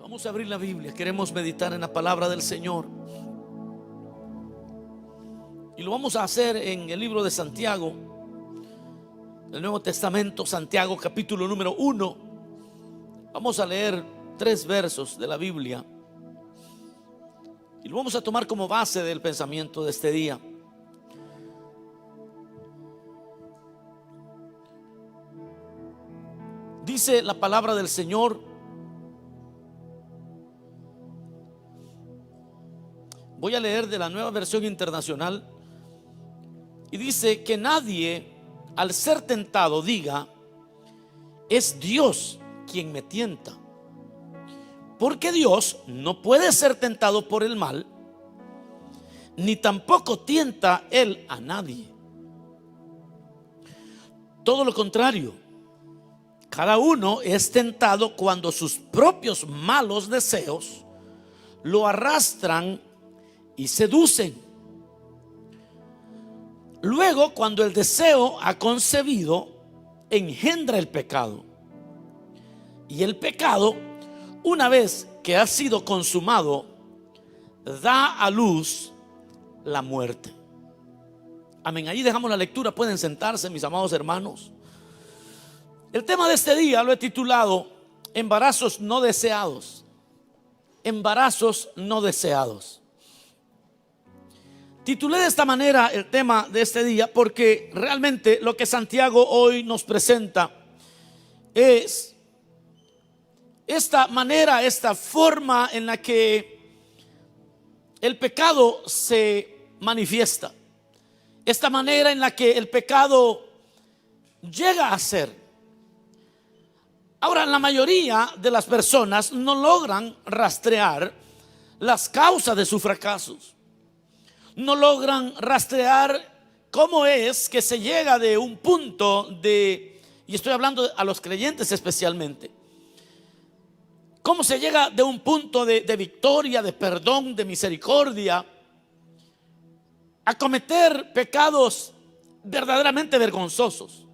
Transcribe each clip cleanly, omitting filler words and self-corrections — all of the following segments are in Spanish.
Vamos a abrir la Biblia, queremos meditar en la palabra del Señor. Y lo vamos a hacer en el libro de Santiago, el Nuevo Testamento, Santiago capítulo número 1. Vamos a leer 3 versos de la Biblia y lo vamos a tomar como base del pensamiento de este día. Dice la palabra del Señor. Voy a leer de la Nueva Versión Internacional. Y dice que nadie al ser tentado diga: es Dios quien me tienta. Porque Dios no puede ser tentado por el mal, ni tampoco tienta Él a nadie. Todo lo contrario, cada uno es tentado cuando sus propios malos deseos lo arrastran y seducen. Luego, cuando el deseo ha concebido, engendra el pecado. Y el pecado, una vez que ha sido consumado, da a luz la muerte. Amén. Allí dejamos la lectura. Pueden sentarse, mis amados hermanos. El tema de este día lo he titulado embarazos no deseados. Embarazos no deseados. Titulé de esta manera el tema de este día porque realmente lo que Santiago hoy nos presenta es esta manera, esta forma en la que el pecado se manifiesta, esta manera en la que el pecado llega a ser. Ahora, la mayoría de las personas no logran rastrear las causas de sus fracasos. No logran rastrear cómo es que se llega de un punto de, y estoy hablando a los creyentes especialmente, cómo se llega de un punto de victoria, de perdón, de misericordia, a cometer pecados verdaderamente vergonzosos.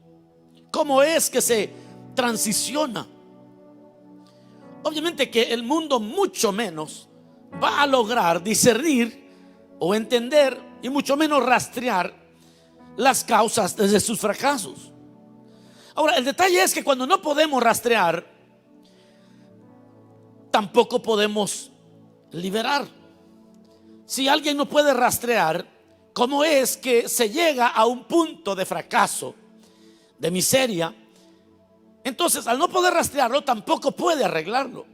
Cómo es que se transiciona. Obviamente que el mundo mucho menos va a lograr discernir o entender, y mucho menos rastrear las causas de sus fracasos. Ahora, el detalle es que cuando no podemos rastrear, tampoco podemos liberar. Si alguien no puede rastrear cómo es que se llega a un punto de fracaso, de miseria, entonces al no poder rastrearlo, tampoco puede arreglarlo,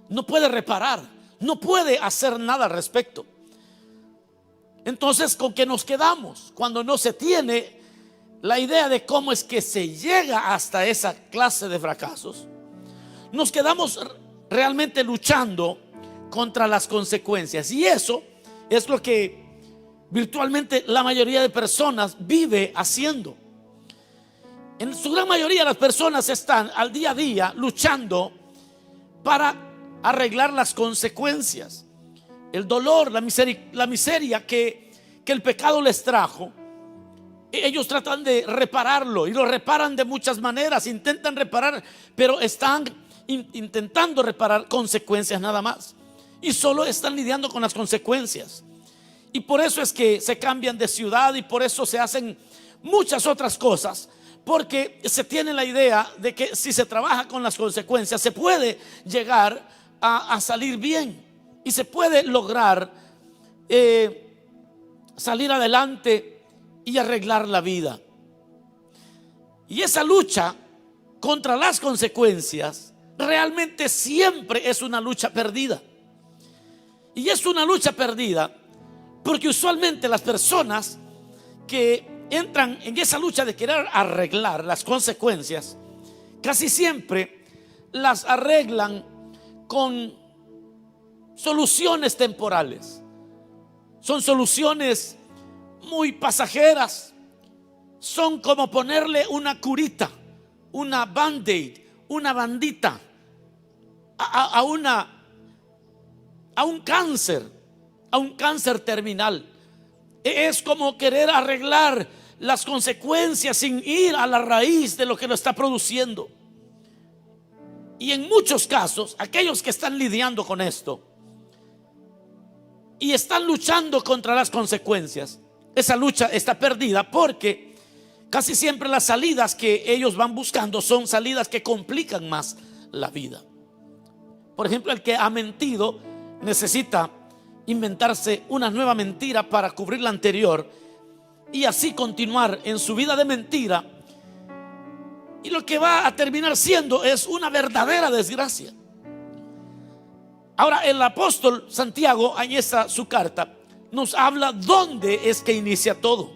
no puede reparar, no puede hacer nada al respecto. Entonces, ¿con qué nos quedamos cuando no se tiene la idea de cómo es que se llega hasta esa clase de fracasos? Nos quedamos realmente luchando contra las consecuencias, y eso es lo que virtualmente la mayoría de personas vive haciendo. En su gran mayoría las personas están al día a día luchando para arreglar las consecuencias, el dolor, la miseria que el pecado les trajo. Ellos tratan de repararlo y lo reparan de muchas maneras, intentan reparar, pero están intentando reparar consecuencias nada más, y solo están lidiando con las consecuencias. Y por eso es que se cambian de ciudad, y por eso se hacen muchas otras cosas, porque se tiene la idea de que si se trabaja con las consecuencias se puede llegar a salir bien y se puede lograr salir adelante y arreglar la vida. Y esa lucha contra las consecuencias realmente siempre es una lucha perdida. Y es una lucha perdida porque usualmente las personas que entran en esa lucha de querer arreglar las consecuencias, casi siempre las arreglan con soluciones temporales. Son soluciones muy pasajeras. Son como ponerle una curita, una band-aid, una bandita a un cáncer terminal. Es como querer arreglar las consecuencias sin ir a la raíz de lo que lo está produciendo. Y en muchos casos, aquellos que están lidiando con esto y están luchando contra las consecuencias, esa lucha está perdida, porque casi siempre las salidas que ellos van buscando son salidas que complican más la vida. Por ejemplo, el que ha mentido necesita inventarse una nueva mentira para cubrir la anterior y así continuar en su vida de mentira, y lo que va a terminar siendo es una verdadera desgracia. Ahora, el apóstol Santiago en su carta nos habla dónde es que inicia todo.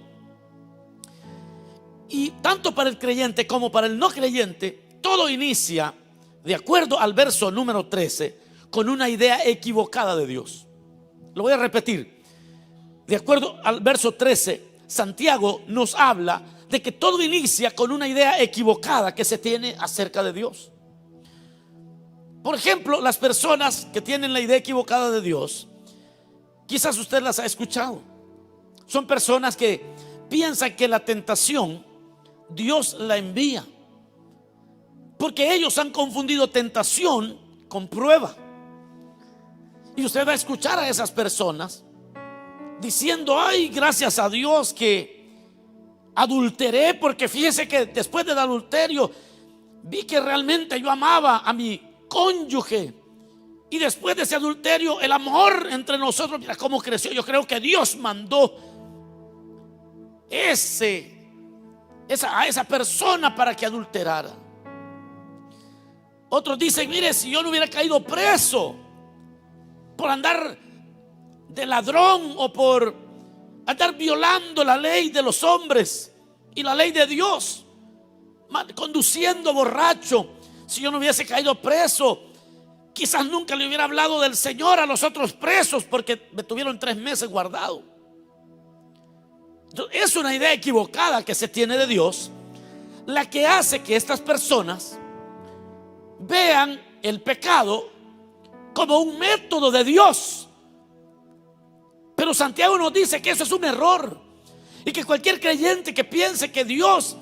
Y tanto para el creyente como para el no creyente, todo inicia, de acuerdo al verso número 13, con una idea equivocada de Dios. Lo voy a repetir. De acuerdo al verso 13, Santiago nos habla de que todo inicia con una idea equivocada que se tiene acerca de Dios. Por ejemplo, las personas que tienen la idea equivocada de Dios, quizás usted las ha escuchado. Son personas que piensan que la tentación Dios la envía, porque ellos han confundido tentación con prueba. Y usted va a escuchar a esas personas diciendo: ay, gracias a Dios que adulteré, porque fíjese que después del adulterio vi que realmente yo amaba a mi cónyuge, y después de ese adulterio el amor entre nosotros, mira cómo creció. Yo creo que Dios mandó a esa persona para que adulterara. Otros dicen: mire, si yo no hubiera caído preso por andar de ladrón o por andar violando la ley de los hombres y la ley de Dios, conduciendo borracho, si yo no hubiese caído preso, quizás nunca le hubiera hablado del Señor a los otros presos, porque me tuvieron 3 meses guardado. Entonces, es una idea equivocada que se tiene de Dios, la que hace que estas personas vean el pecado como un método de Dios. Pero Santiago nos dice que eso es un error, y que cualquier creyente que piense que Dios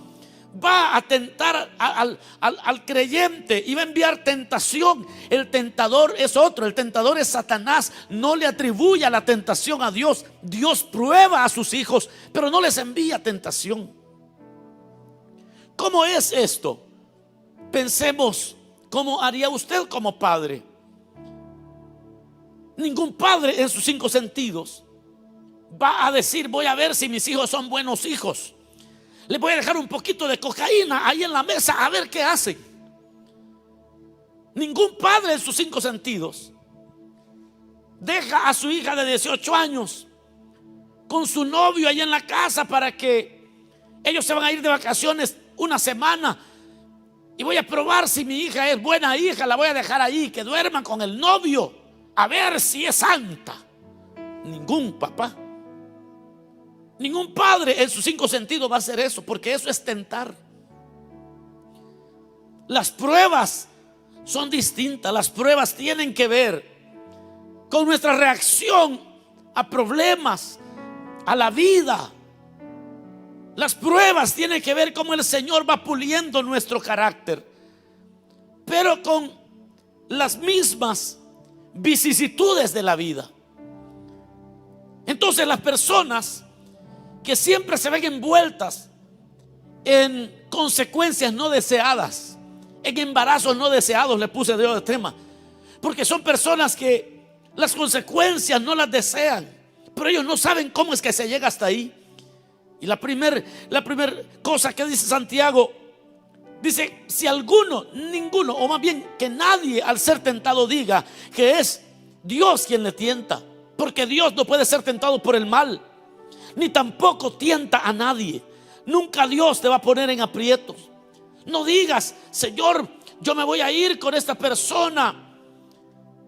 va a tentar al creyente y va a enviar tentación, el tentador es otro, el tentador es Satanás. No le atribuya la tentación a Dios. Dios prueba a sus hijos, pero no les envía tentación. ¿Cómo es esto? Pensemos, ¿cómo haría usted como padre? Ningún padre en sus 5 sentidos va a decir: voy a ver si mis hijos son buenos hijos, les voy a dejar un poquito de cocaína ahí en la mesa a ver qué hacen. Ningún padre en sus 5 sentidos deja a su hija de 18 años con su novio ahí en la casa para que ellos se van a ir de vacaciones una semana, y voy a probar si mi hija es buena hija, la voy a dejar ahí que duerman con el novio a ver si es santa. Ningún papá, ningún padre en sus 5 sentidos va a hacer eso, porque eso es tentar. Las pruebas son distintas. Las pruebas tienen que ver con nuestra reacción a problemas, a la vida. Las pruebas tienen que ver cómo el Señor va puliendo nuestro carácter, pero con las mismas vicisitudes de la vida. Entonces, las personas que siempre se ven envueltas en consecuencias no deseadas, en embarazos no deseados, le puse de tema, porque son personas que las consecuencias no las desean, pero ellos no saben cómo es que se llega hasta ahí. Y la primera cosa que dice Santiago, dice: si ninguno, o más bien que nadie al ser tentado diga que es Dios quien le tienta, porque Dios no puede ser tentado por el mal, ni tampoco tienta a nadie. Nunca Dios te va a poner en aprietos. No digas: Señor, yo me voy a ir con esta persona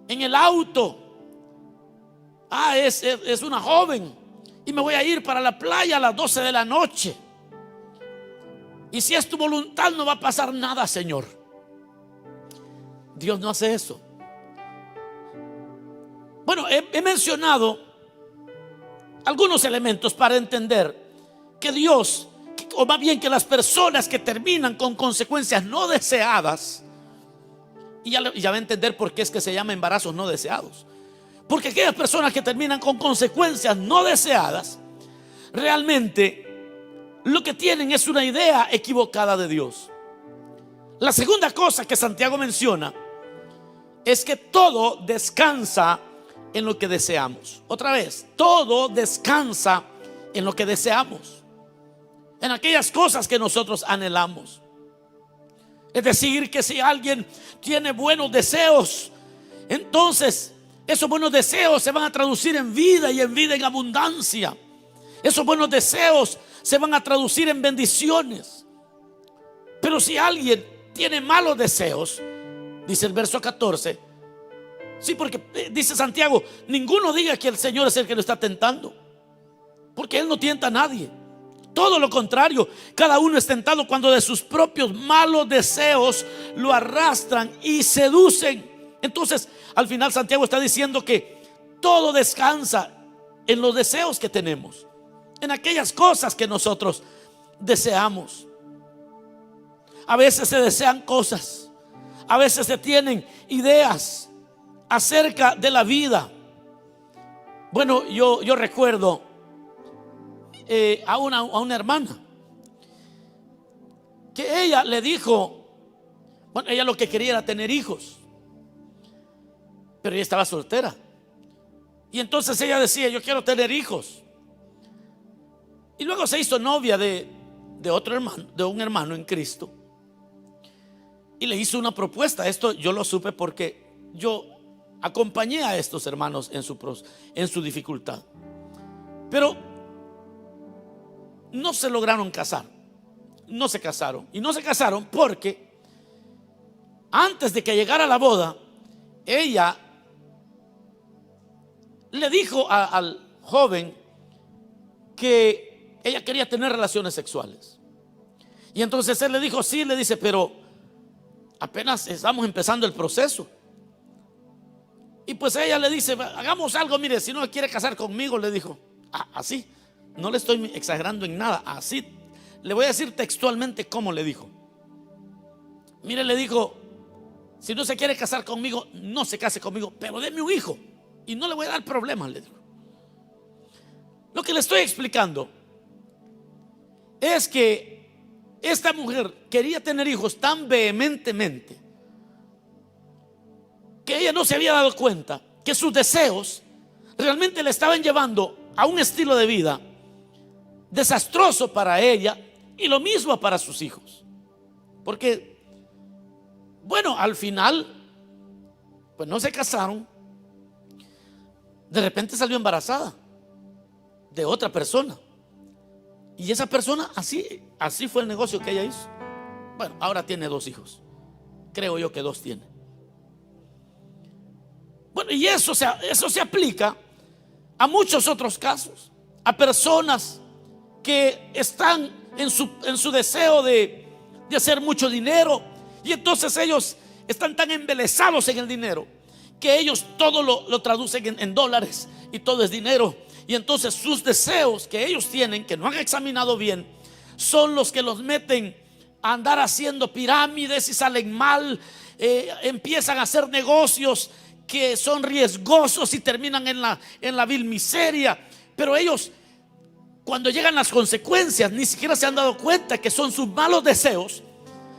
en el auto. Es una joven y me voy a ir para la playa a las 12 de la noche. Y si es tu voluntad, no va a pasar nada, Señor. Dios no hace eso. Bueno, he mencionado algunos elementos para entender que Dios, o más bien que las personas que terminan con consecuencias no deseadas Y ya va a entender por qué es que se llama embarazos no deseados. Porque aquellas personas que terminan con consecuencias no deseadas, realmente lo que tienen es una idea equivocada de Dios. La segunda cosa que Santiago menciona es que todo descansa en lo que deseamos. Otra vez, todo descansa en lo que deseamos, en aquellas cosas que nosotros anhelamos. Es decir, que si alguien tiene buenos deseos, entonces esos buenos deseos se van a traducir en vida, y en vida en abundancia. Esos buenos deseos se van a traducir en bendiciones. Pero si alguien tiene malos deseos, dice el verso 14, sí, porque dice Santiago, ninguno diga que el Señor es el que lo está tentando, porque Él no tienta a nadie. Todo lo contrario, cada uno es tentado cuando de sus propios malos deseos lo arrastran y seducen. Entonces, al final Santiago está diciendo que todo descansa en los deseos que tenemos, en aquellas cosas que nosotros deseamos. A veces se desean cosas, a veces se tienen ideas acerca de la vida. Bueno, yo recuerdo a una hermana que ella le dijo, bueno, ella lo que quería era tener hijos, pero ella estaba soltera. Y entonces ella decía, yo quiero tener hijos. Y luego se hizo novia de otro hermano, de un hermano en Cristo, y le hizo una propuesta. Esto yo lo supe porque yo acompañé a estos hermanos en su dificultad. Pero no se lograron casar, no se casaron. Y no se casaron porque antes de que llegara la boda, ella le dijo al joven que ella quería tener relaciones sexuales. Y entonces él le dijo sí, le dice, pero apenas estamos empezando el proceso. Y pues ella le dice, hagamos algo, mire, si no quiere casar conmigo, le dijo, así, no le estoy exagerando en nada, así, le voy a decir textualmente cómo le dijo. Mire, le dijo, si no se quiere casar conmigo, no se case conmigo, pero déme un hijo y no le voy a dar problemas, le dijo. Lo que le estoy explicando es que esta mujer quería tener hijos tan vehementemente que ella no se había dado cuenta que sus deseos realmente le estaban llevando a un estilo de vida desastroso para ella, y lo mismo para sus hijos. Porque, bueno, al final pues no se casaron. De repente salió embarazada de otra persona, y esa persona, así fue el negocio que ella hizo. Bueno, ahora tiene 2 hijos, creo yo que 2 tiene. Bueno, y eso se aplica a muchos otros casos, a personas que están en su deseo de hacer mucho dinero, y entonces ellos están tan embelesados en el dinero que ellos todo lo traducen en dólares, y todo es dinero. Y entonces sus deseos que ellos tienen, que no han examinado bien, son los que los meten a andar haciendo pirámides y salen mal. Empiezan a hacer negocios que son riesgosos y terminan en la vil miseria. Pero ellos, cuando llegan las consecuencias, ni siquiera se han dado cuenta que son sus malos deseos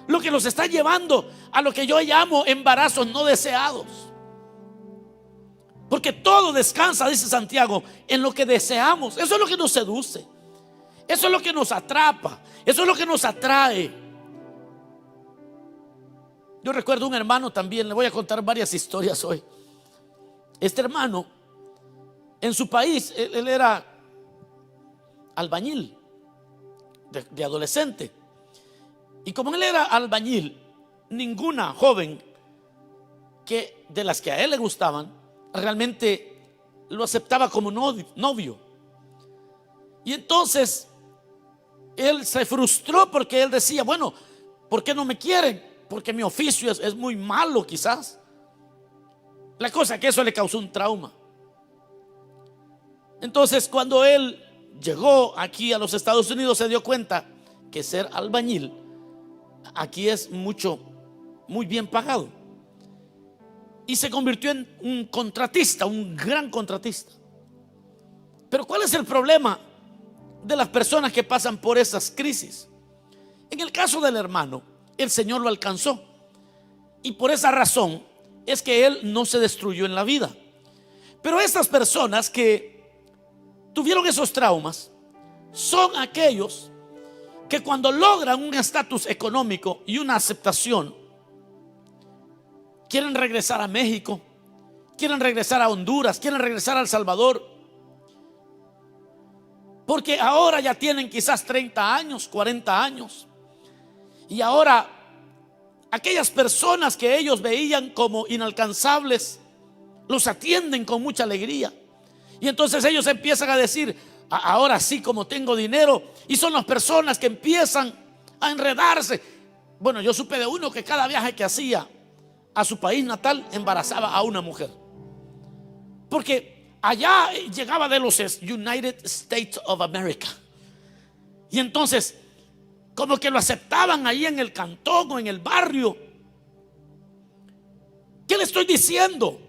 lo que los está llevando a lo que yo llamo embarazos no deseados. Porque todo descansa, dice Santiago, en lo que deseamos. Eso es lo que nos seduce, eso es lo que nos atrapa, eso es lo que nos atrae. Yo recuerdo un hermano también, le voy a contar varias historias hoy. Este hermano, en su país, él era albañil de adolescente. Y como él era albañil, ninguna joven de las que a él le gustaban realmente lo aceptaba como novio. Y entonces él se frustró porque él decía, bueno, ¿por qué no me quieren? Porque mi oficio es muy malo, quizás. La cosa es que eso le causó un trauma. Entonces, cuando él llegó aquí a los Estados Unidos, se dio cuenta que ser albañil aquí es muy bien pagado. y se convirtió en un contratista, un gran contratista. Pero ¿cuál es el problema de las personas que pasan por esas crisis? En el caso del hermano, el Señor lo alcanzó, y por esa razón es que él no se destruyó en la vida. Pero estas personas que tuvieron esos traumas son aquellos que cuando logran un estatus económico y una aceptación, quieren regresar a México, quieren regresar a Honduras, quieren regresar a El Salvador, porque ahora ya tienen quizás 30 años, 40 años, y ahora aquellas personas que ellos veían como inalcanzables los atienden con mucha alegría. Y entonces ellos empiezan a decir: ahora sí, como tengo dinero. Y son las personas que empiezan a enredarse. Bueno, yo supe de uno que cada viaje que hacía a su país natal embarazaba a una mujer, porque allá llegaba de los United States of America, y entonces como que lo aceptaban ahí en el cantón o en el barrio. ¿Qué le estoy diciendo?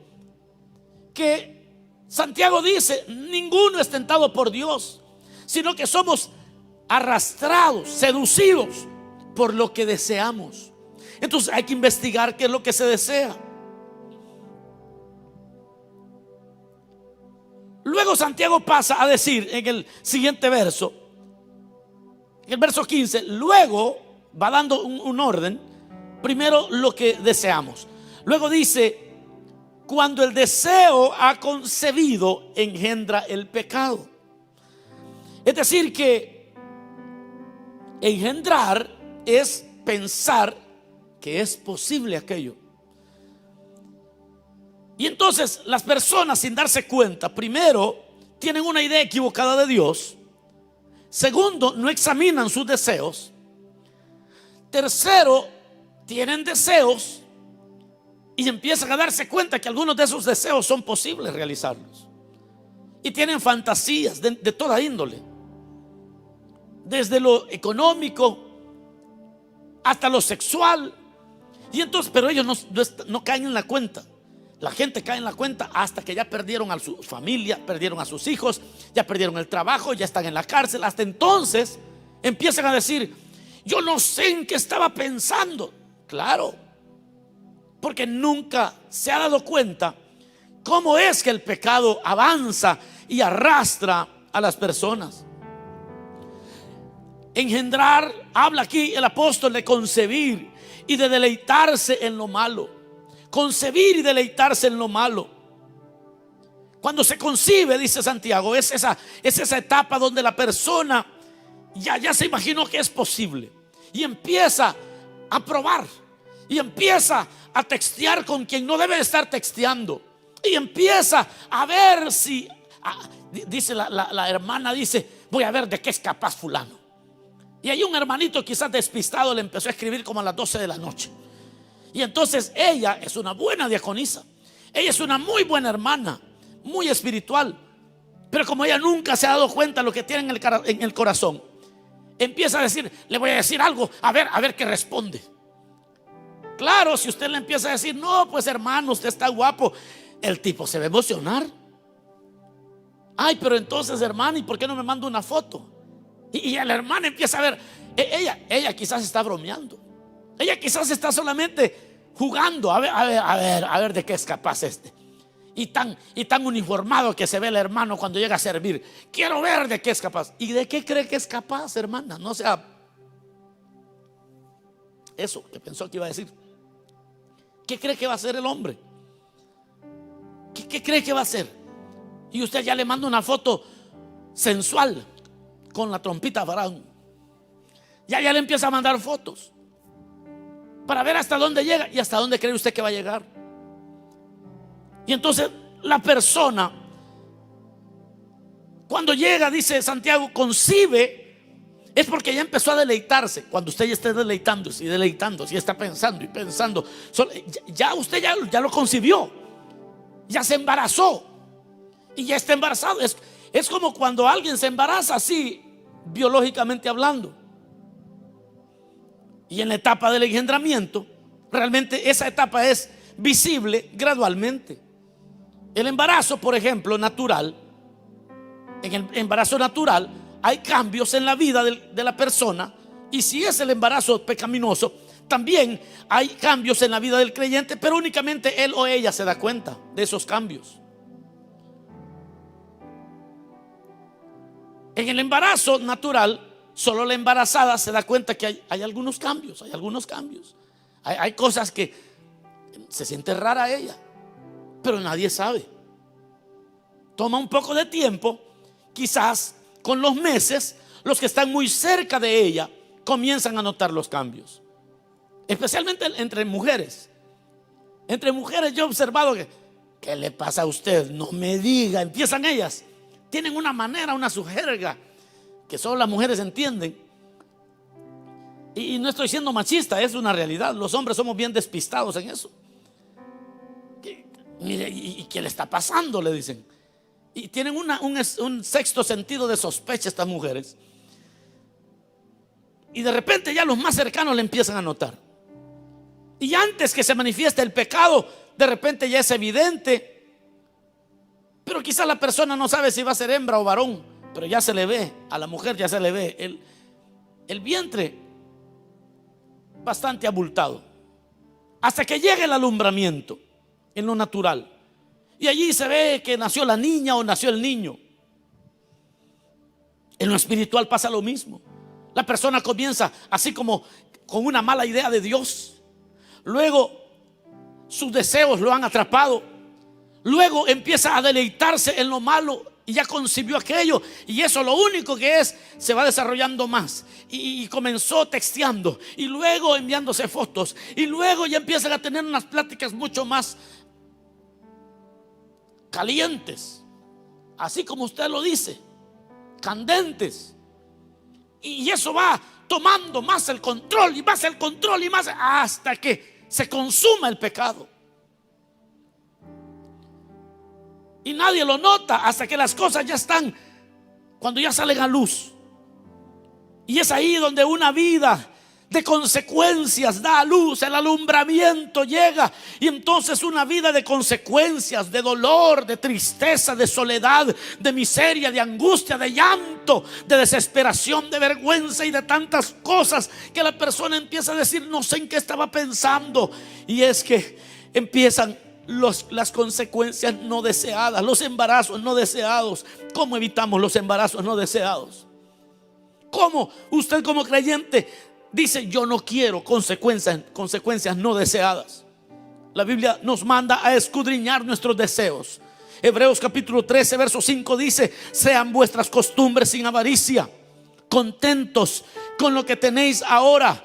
Que Santiago dice: ninguno es tentado por Dios, sino que somos arrastrados, seducidos por lo que deseamos. Entonces hay que investigar qué es lo que se desea. Luego Santiago pasa a decir en el siguiente verso, en el verso 15, luego va dando un orden. Primero lo que deseamos. Luego dice: cuando el deseo ha concebido, engendra el pecado. Es decir, que engendrar es pensar que es posible aquello. Y entonces las personas, sin darse cuenta, primero tienen una idea equivocada de Dios. Segundo, no examinan sus deseos. Tercero, tienen deseos y empiezan a darse cuenta que algunos de esos deseos son posibles realizarlos. Y tienen fantasías de toda índole, desde lo económico hasta lo sexual. Y entonces, pero ellos no caen en la cuenta. La gente cae en la cuenta hasta que ya perdieron a su familia, perdieron a sus hijos, ya perdieron el trabajo, ya están en la cárcel. Hasta entonces empiezan a decir: yo no sé en qué estaba pensando. Claro, porque nunca se ha dado cuenta cómo es que el pecado avanza y arrastra a las personas. Engendrar, habla aquí el apóstol de concebir y de deleitarse en lo malo. Concebir y deleitarse en lo malo. Cuando se concibe, dice Santiago, es esa etapa donde la persona ya se imaginó que es posible y empieza a probar y empieza a textear con quien no debe estar texteando y empieza a ver si dice la hermana, dice: voy a ver de qué es capaz fulano. Y hay un hermanito quizás despistado le empezó a escribir como a las 12 de la noche. Y entonces ella es una buena diaconisa, ella es una muy buena hermana, muy espiritual, pero como ella nunca se ha dado cuenta de lo que tiene en el corazón, empieza a decir: le voy a decir algo, a ver qué responde. Claro, si usted le empieza a decir: no, pues hermano, usted está guapo, el tipo se va a emocionar. Ay, pero entonces, hermano, ¿y por qué no me manda una foto? Y la hermana empieza a ver, ella quizás está bromeando, ella quizás está solamente jugando, a ver de qué es capaz este. Y tan uniformado que se ve el hermano cuando llega a servir. Quiero ver de qué es capaz. ¿Y de qué cree que es capaz, hermana? No sea eso que pensó que iba a decir. ¿Qué cree que va a hacer el hombre? ¿Qué cree que va a hacer? Y usted ya le manda una foto sensual con la trompita varón. Ya le empieza a mandar fotos para ver hasta dónde llega y hasta dónde cree usted que va a llegar. Y entonces la persona, cuando llega, dice Santiago, concibe, es porque ya empezó a deleitarse. Cuando usted ya esté deleitándose y está pensando y pensando, ya usted ya lo concibió, ya se embarazó y ya está embarazado. Es como cuando alguien se embaraza así, biológicamente hablando. Y en la etapa del engendramiento, realmente esa etapa es visible gradualmente. El embarazo, por ejemplo, natural. En el embarazo natural hay cambios en la vida de la persona. Y si es el embarazo pecaminoso, también hay cambios en la vida del creyente, pero únicamente él o ella se da cuenta de esos cambios. En el embarazo natural, solo la embarazada se da cuenta que hay algunos cambios. Hay cosas que se siente rara a ella, pero nadie sabe. Toma un poco de tiempo. Quizás con los meses, los que están muy cerca de ella comienzan a notar los cambios. Especialmente entre mujeres. Entre mujeres yo he observado que, ¿qué le pasa a usted? No me diga. Empiezan ellas. Tienen una manera, una jerga que solo las mujeres entienden. Y no estoy siendo machista, es una realidad. Los hombres somos bien despistados en eso. Mire, ¿y qué le está pasando? Le dicen. Y tienen un sexto sentido de sospecha estas mujeres. Y de repente ya los más cercanos le empiezan a notar. Y antes que se manifieste el pecado, de repente ya es evidente. Pero quizás la persona no sabe si va a ser hembra o varón, pero ya se le ve, a la mujer ya se le ve el vientre bastante abultado. Hasta que llegue el alumbramiento en lo natural. Y allí se ve que nació la niña o nació el niño. En lo espiritual pasa lo mismo. La persona comienza así como con una mala idea de Dios. Luego sus deseos lo han atrapado. Luego empieza a deleitarse en lo malo y ya concibió aquello. Y eso lo único que es, se va desarrollando más. Y comenzó texteando. Y luego enviándose fotos. Y luego ya empiezan a tener unas pláticas mucho más calientes, así como usted lo dice, candentes. Y eso va tomando más el control y más el control y más, hasta que se consuma el pecado. Y nadie lo nota hasta que las cosas ya están, cuando ya salen a luz. Y es ahí donde una vida de consecuencias da a luz, el alumbramiento llega. Y entonces una vida de consecuencias, de dolor, de tristeza, de soledad, de miseria, de angustia, de llanto, de desesperación, de vergüenza y de tantas cosas que la persona empieza a decir, no sé en qué estaba pensando. Y es que empiezan las consecuencias no deseadas, los embarazos no deseados. ¿Cómo evitamos los embarazos no deseados? ¿Cómo usted como creyente dice, yo no quiero consecuencias no deseadas? La Biblia nos manda a escudriñar nuestros deseos. Hebreos capítulo 13 verso 5 dice, sean vuestras costumbres sin avaricia, contentos con lo que tenéis ahora,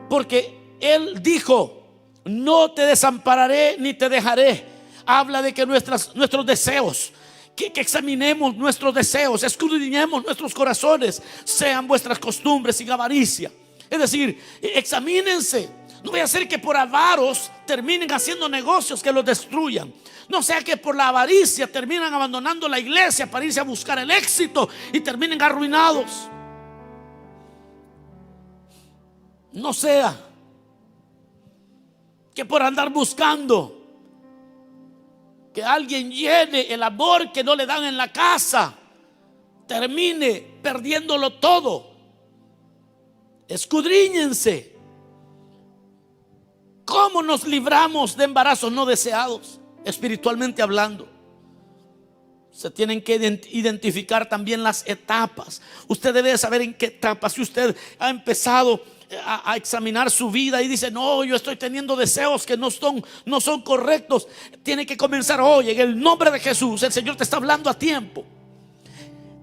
porque Él dijo, no te desampararé ni te dejaré. Habla de que nuestros deseos, que examinemos nuestros deseos, escudriñemos nuestros corazones, sean vuestras costumbres sin avaricia. Es decir, examínense. No vaya a ser que por avaros terminen haciendo negocios que los destruyan. No sea que por la avaricia terminen abandonando la iglesia para irse a buscar el éxito y terminen arruinados. No sea que por andar buscando que alguien llene el amor que no le dan en la casa, termine perdiéndolo todo. Escudriñense. ¿Cómo nos libramos de embarazos no deseados? Espiritualmente hablando, se tienen que identificar también las etapas. Usted debe saber en qué etapa. Si usted ha empezado a examinar su vida y dice, no, yo estoy teniendo deseos que no son correctos, tiene que comenzar hoy en el nombre de Jesús. El Señor te está hablando a tiempo.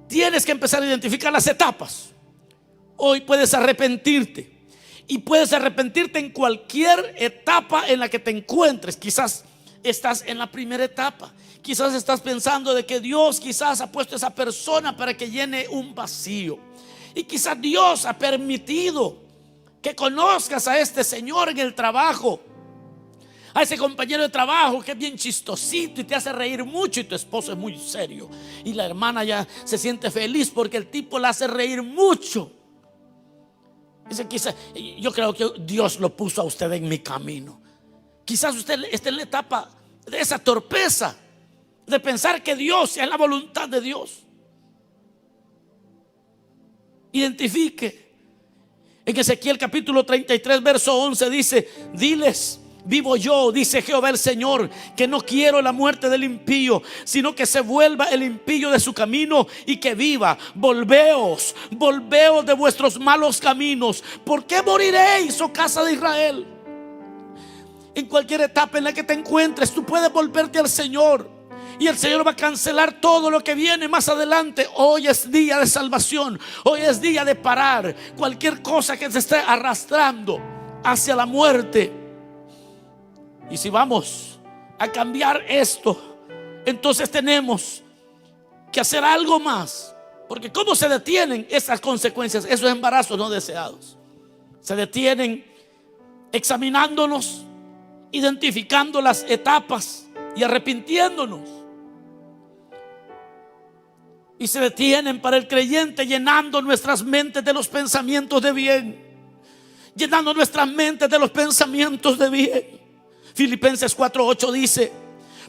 Tienes que empezar a identificar las etapas. Hoy puedes arrepentirte, y puedes arrepentirte en cualquier etapa en la que te encuentres. Quizás estás en la primera etapa. Quizás estás pensando de que Dios quizás ha puesto a esa persona para que llene un vacío. Y quizás Dios ha permitido que conozcas a este señor en el trabajo, a ese compañero de trabajo que es bien chistosito y te hace reír mucho, y tu esposo es muy serio, y la hermana ya se siente feliz porque el tipo la hace reír mucho. Dice, quizás, yo creo que Dios lo puso a usted en mi camino. Quizás usted esté en la etapa de esa torpeza, de pensar que Dios es la voluntad de Dios. Identifique. En Ezequiel capítulo 33 verso 11 dice: diles, vivo yo, dice Jehová el Señor, que no quiero la muerte del impío, sino que se vuelva el impío de su camino y que viva. Volveos de vuestros malos caminos. ¿Por qué moriréis, oh casa de Israel? En cualquier etapa en la que te encuentres, tú puedes volverte al Señor, y el Señor va a cancelar todo lo que viene más adelante. Hoy es día de salvación. Hoy es día de parar cualquier cosa que se esté arrastrando hacia la muerte. Y si vamos a cambiar esto, entonces tenemos que hacer algo más. Porque ¿cómo se detienen esas consecuencias, esos embarazos no deseados? Se detienen examinándonos, identificando las etapas y arrepintiéndonos. Y se detienen para el creyente llenando nuestras mentes de los pensamientos de bien. Llenando nuestras mentes de los pensamientos de bien. Filipenses 4:8 dice: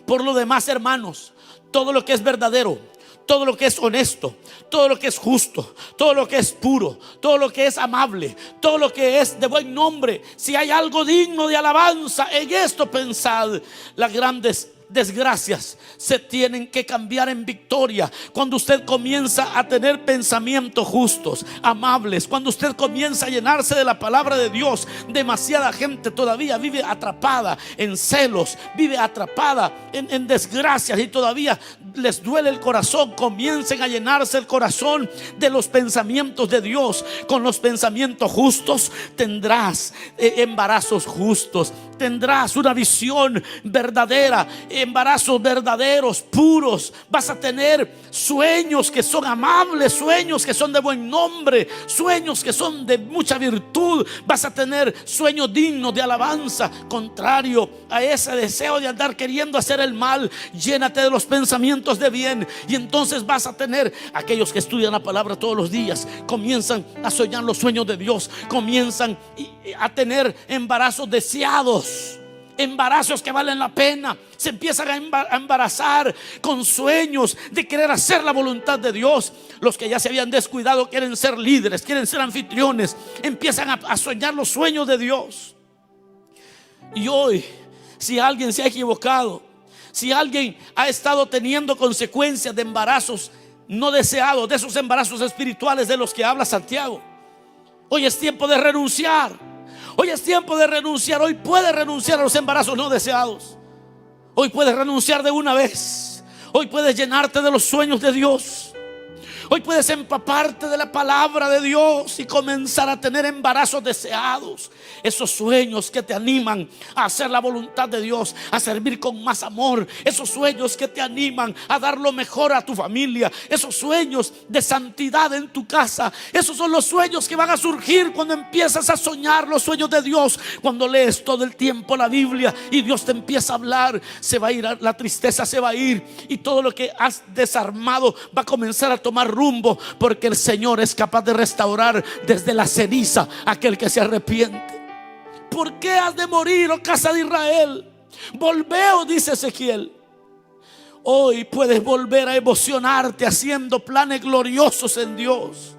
por lo demás, hermanos, todo lo que es verdadero, todo lo que es honesto, todo lo que es justo, todo lo que es puro, todo lo que es amable, todo lo que es de buen nombre, si hay algo digno de alabanza, en esto pensad. Las grandes desgracias se tienen que cambiar en victoria cuando usted comienza a tener pensamientos justos, amables. Cuando usted comienza a llenarse de la palabra de Dios. Demasiada gente todavía vive atrapada en celos, vive atrapada en desgracias, y todavía les duele el corazón. Comiencen a llenarse el corazón de los pensamientos de Dios. Con los pensamientos justos tendrás embarazos justos, tendrás una visión verdadera, embarazos verdaderos, puros. Vas a tener sueños que son amables, sueños que son de buen nombre, sueños que son de mucha virtud. Vas a tener sueños dignos de alabanza. Contrario a ese deseo de andar queriendo hacer el mal, llénate de los pensamientos de bien, y entonces vas a tener aquellos que estudian la palabra todos los días. Comienzan a soñar los sueños de Dios, comienzan a tener embarazos deseados, embarazos que valen la pena. Se empiezan a embarazar con sueños de querer hacer la voluntad de Dios. Los que ya se habían descuidado quieren ser líderes, quieren ser anfitriones, empiezan a soñar los sueños de Dios. Y hoy, si alguien se ha equivocado, si alguien ha estado teniendo consecuencias de embarazos no deseados, de esos embarazos espirituales de los que habla Santiago, hoy es tiempo de renunciar. Hoy es tiempo de renunciar. Hoy puedes renunciar a los embarazos no deseados. Hoy puedes renunciar de una vez. Hoy puedes llenarte de los sueños de Dios. Hoy puedes empaparte de la palabra de Dios y comenzar a tener embarazos deseados. Esos sueños que te animan a hacer la voluntad de Dios, a servir con más amor. Esos sueños que te animan a dar lo mejor a tu familia. Esos sueños de santidad en tu casa. Esos son los sueños que van a surgir cuando empiezas a soñar los sueños de Dios. Cuando lees todo el tiempo la Biblia y Dios te empieza a hablar, se va a ir, la tristeza se va a ir, y todo lo que has desarmado va a comenzar a tomar rumbo, porque el Señor es capaz de restaurar desde la ceniza a aquel que se arrepiente. ¿Por qué has de morir, oh casa de Israel? Volveos, dice Ezequiel. Hoy puedes volver a emocionarte haciendo planes gloriosos en Dios.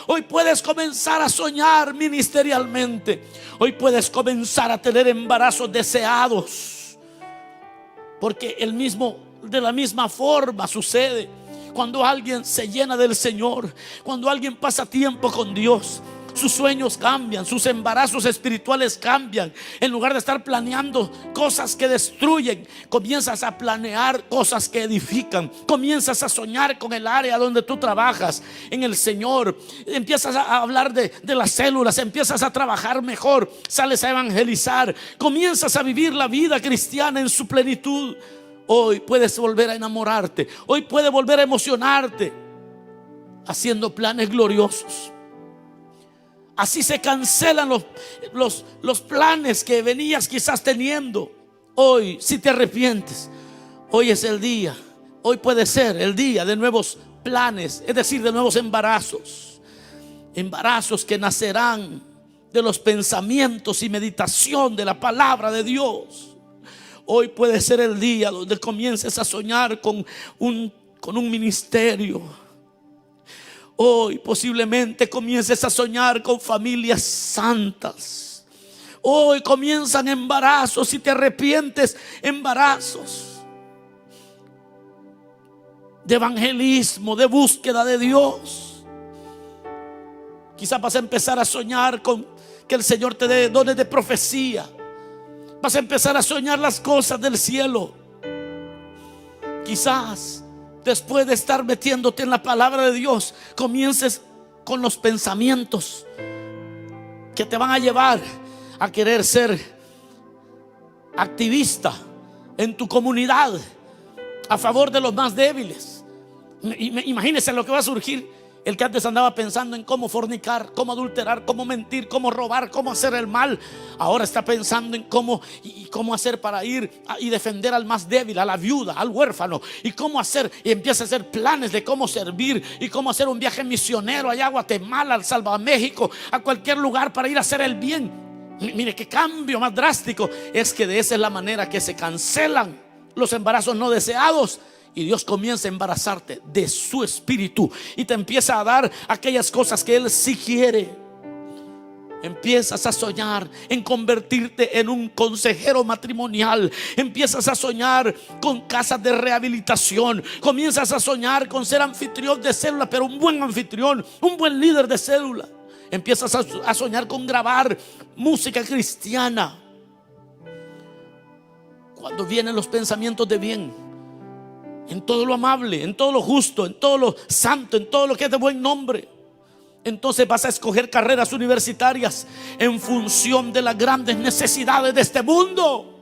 Hoy puedes comenzar a soñar ministerialmente. Hoy puedes comenzar a tener embarazos deseados, porque de la misma forma sucede cuando alguien se llena del Señor, cuando alguien pasa tiempo con Dios. Sus sueños cambian, sus embarazos espirituales cambian. En lugar de estar planeando cosas que destruyen, comienzas a planear cosas que edifican. Comienzas a soñar con el área donde tú trabajas en el Señor. Empiezas a hablar de las células, empiezas a trabajar mejor, sales a evangelizar, comienzas a vivir la vida cristiana en su plenitud. Hoy puedes volver a enamorarte. Hoy puedes volver a emocionarte haciendo planes gloriosos. Así se cancelan los planes que venías quizás teniendo. Hoy, si te arrepientes, hoy es el día. Hoy puede ser el día de nuevos planes, es decir, de nuevos embarazos. Embarazos que nacerán de los pensamientos y meditación de la palabra de Dios. Hoy puede ser el día donde comiences a soñar con un ministerio. Hoy posiblemente comiences a soñar con familias santas. Hoy comienzan embarazos y te arrepientes, embarazos de evangelismo, de búsqueda de Dios. Quizás vas a empezar a soñar con que el Señor te dé dones de profecía. Vas a empezar a soñar las cosas del cielo. Quizás después de estar metiéndote en la palabra de Dios, comiences con los pensamientos que te van a llevar a querer ser activista en tu comunidad a favor de los más débiles. Imagínese lo que va a surgir. El que antes andaba pensando en cómo fornicar, cómo adulterar, cómo mentir, cómo robar, cómo hacer el mal, ahora está pensando en cómo hacer para ir y defender al más débil, a la viuda, al huérfano, y cómo hacer, y empieza a hacer planes de cómo servir y cómo hacer un viaje misionero allá a Guatemala, al Salvador, a México, a cualquier lugar para ir a hacer el bien. Mire qué cambio más drástico. Es que de esa es la manera que se cancelan los embarazos no deseados. Y Dios comienza a embarazarte de su espíritu y te empieza a dar aquellas cosas que Él sí quiere. Empiezas a soñar en convertirte en un consejero matrimonial. Empiezas a soñar con casas de rehabilitación. Comienzas a soñar con ser anfitrión de célula, pero un buen anfitrión, un buen líder de célula. Empiezas a soñar con grabar música cristiana. Cuando vienen los pensamientos de bien, en todo lo amable, en todo lo justo, en todo lo santo, en todo lo que es de buen nombre, entonces vas a escoger carreras universitarias en función de las grandes necesidades de este mundo.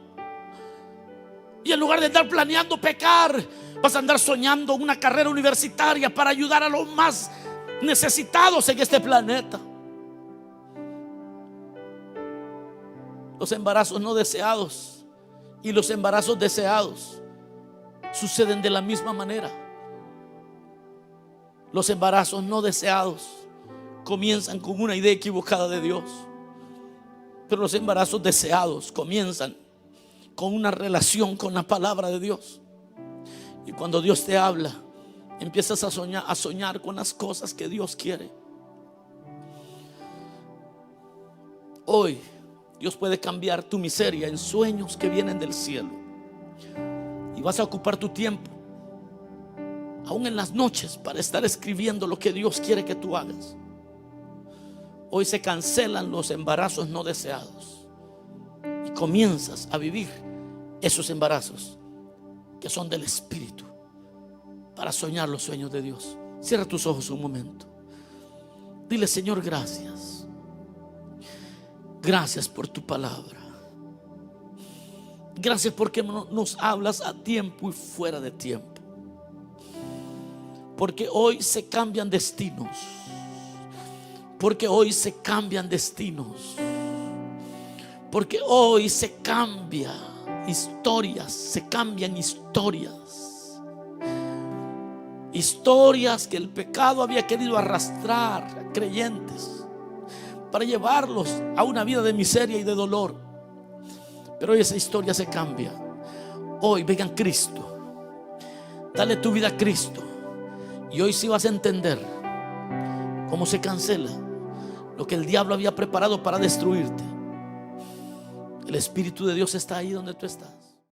Y en lugar de estar planeando pecar, vas a andar soñando una carrera universitaria para ayudar a los más necesitados en este planeta. Los embarazos no deseados y los embarazos deseados suceden de la misma manera. Los embarazos no deseados comienzan con una idea equivocada de Dios, pero los embarazos deseados comienzan con una relación con la palabra de Dios. Y cuando Dios te habla, empiezas a soñar con las cosas que Dios quiere. Hoy Dios puede cambiar tu miseria en sueños que vienen del cielo. Y vas a ocupar tu tiempo, aún en las noches, para estar escribiendo lo que Dios quiere que tú hagas. Hoy se cancelan los embarazos no deseados y comienzas a vivir esos embarazos que son del Espíritu, para soñar los sueños de Dios. Cierra tus ojos un momento. Dile: Señor, gracias. Gracias por tu palabra. Gracias porque nos hablas a tiempo y fuera de tiempo. Porque hoy se cambian destinos. Porque hoy se cambian destinos. Porque hoy se cambian historias. Se cambian historias. Historias que el pecado había querido arrastrar a creyentes para llevarlos a una vida de miseria y de dolor. Pero hoy esa historia se cambia. Hoy venga en Cristo. Dale tu vida a Cristo. Y hoy sí vas a entender cómo se cancela lo que el diablo había preparado para destruirte. El Espíritu de Dios está ahí donde tú estás.